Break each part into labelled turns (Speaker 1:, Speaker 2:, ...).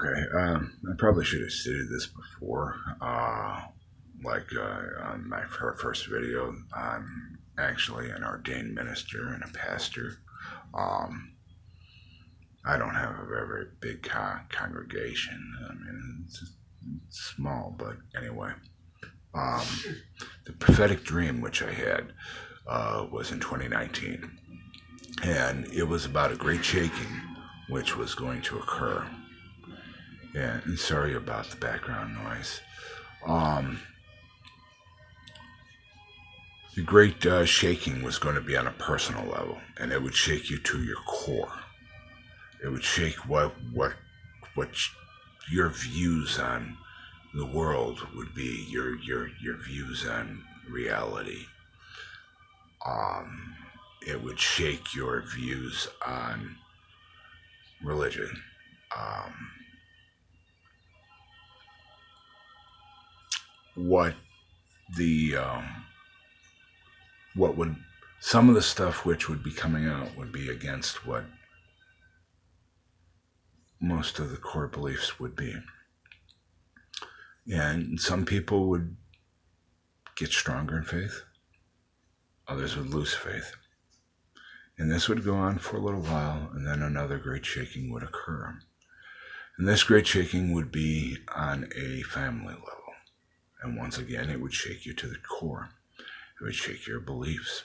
Speaker 1: Okay, I probably should have stated this before. On my first video, I'm actually an ordained minister and a pastor. Um, I don't have a very big congregation. I mean, it's small, but anyway. Um, the prophetic dream which I had was in 2019, and it was about a great shaking which was going to occur. Yeah, and sorry about the background noise. Um, the great shaking was going to be on a personal level, and it would shake you to your core. It would shake what your views on the world would be, your views on reality. Um, it would shake your views on religion. Um, what the what would some of the stuff which would be coming out would be against what most of the core beliefs would be. And some people would get stronger in faith, others would lose faith. And this would go on for a little while, and then another great shaking would occur. And this great shaking would be on a family level. And once again, it would shake you to the core. It would shake your beliefs.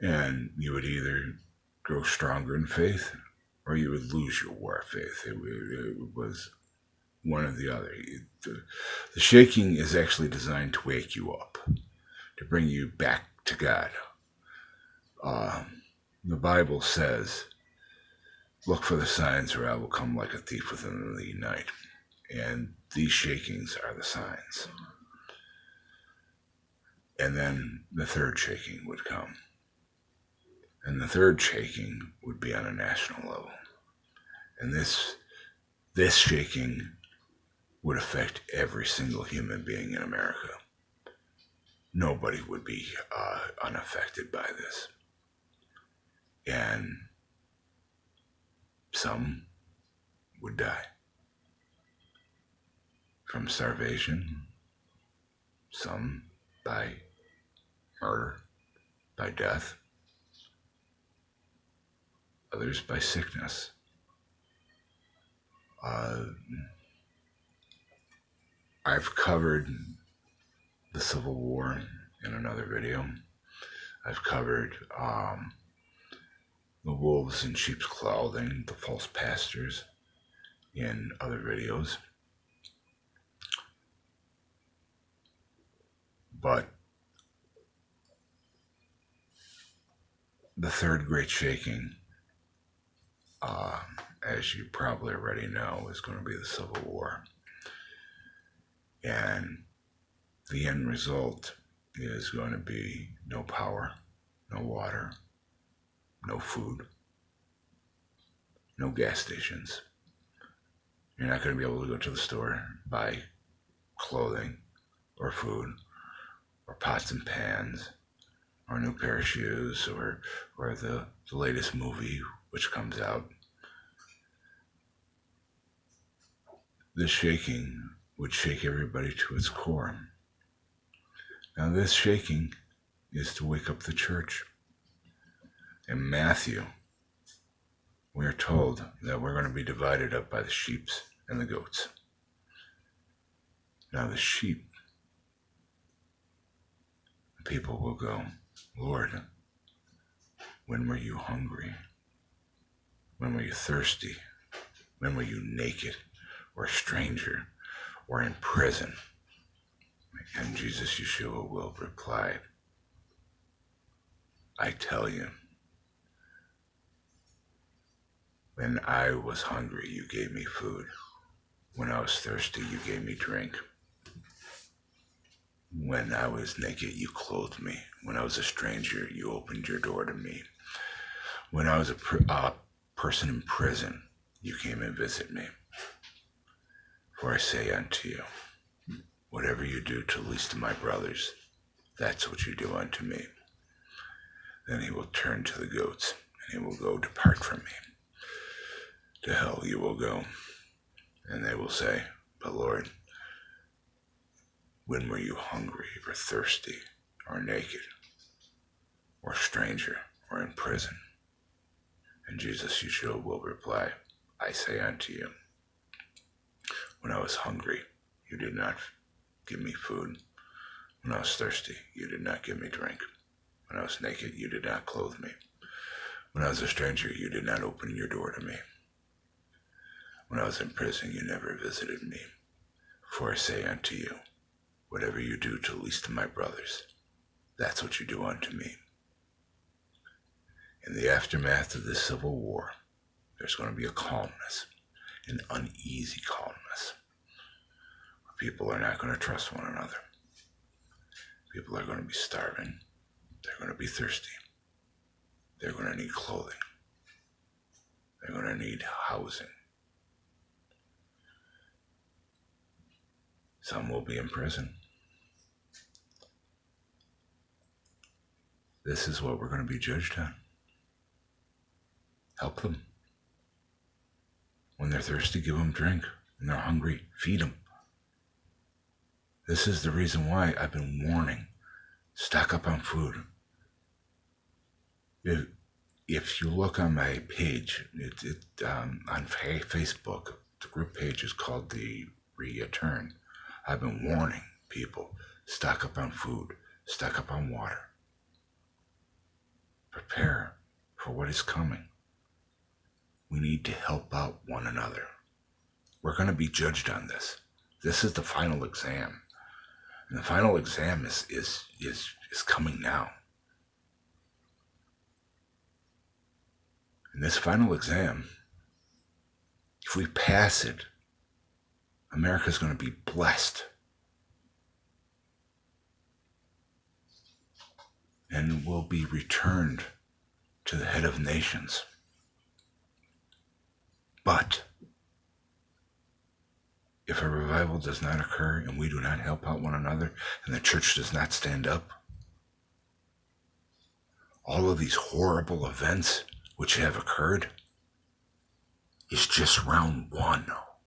Speaker 1: And you would either grow stronger in faith, or you would lose your war faith. It was one or the other. The shaking is actually designed to wake you up, to bring you back to God. The Bible says, "Look for the signs, or I will come like a thief within the night." And these shakings are the signs. And then the third shaking would come. And the third shaking would be on a national level. And this shaking would affect every single human being in America. Nobody would be unaffected by this. And some would die from starvation, some by murder, by death, others by sickness. I've covered the Civil War in another video. I've covered the wolves in sheep's clothing, the false pastors, in other videos. But the third great shaking, as you probably already know, is going to be the Civil War. And the end result is going to be no power, no water, no food, no gas stations. You're not going to be able to go to the store, buy clothing or food or pots and pans or a new pair of shoes or the latest movie which comes out. This shaking would shake everybody to its core. Now this shaking is to wake up the church. In Matthew, we are told that we're going to be divided up by the sheep and the goats. Now the sheep, the people will go, "Lord, when were you hungry? When were you thirsty? When were you naked or a stranger or in prison?" And Jesus Yeshua will reply, "I tell you, when I was hungry, you gave me food. When I was thirsty, you gave me drink. When I was naked, you clothed me. When I was a stranger, you opened your door to me. When I was a person in prison, you came and visited me. For I say unto you, whatever you do to the least of my brothers, that's what you do unto me." Then he will turn to the goats, and he will go, "Depart from me. To hell you will go. And they will say, but Lord, when were you hungry or thirsty or naked or stranger or in prison? And Jesus, Yeshua, will reply, I say unto you, when I was hungry, you did not give me food. When I was thirsty, you did not give me drink. When I was naked, you did not clothe me. When I was a stranger, you did not open your door to me. When I was in prison, you never visited me. For I say unto you, whatever you do to the least of my brothers, that's what you do unto me. In the aftermath of this civil war, there's going to be a calmness, an uneasy calmness, where people are not going to trust one another. People are going to be starving. They're going to be thirsty. They're going to need clothing. They're going to need housing. Some will be in prison. This is what we're going to be judged on. Help them. When they're thirsty, give them drink. When they're hungry, feed them. This is the reason why I've been warning. Stock up on food. If you look on my page, on Facebook, the group page is called the Return. I've been warning people, stock up on food, stock up on water. Prepare for what is coming. We need to help out one another. We're going to be judged on this. This is the final exam. And the final exam is coming now. In this final exam, if we pass it, America's going to be blessed. And will be returned to the head of nations. But if a revival does not occur and we do not help out one another and the church does not stand up, all of these horrible events which have occurred is just round one.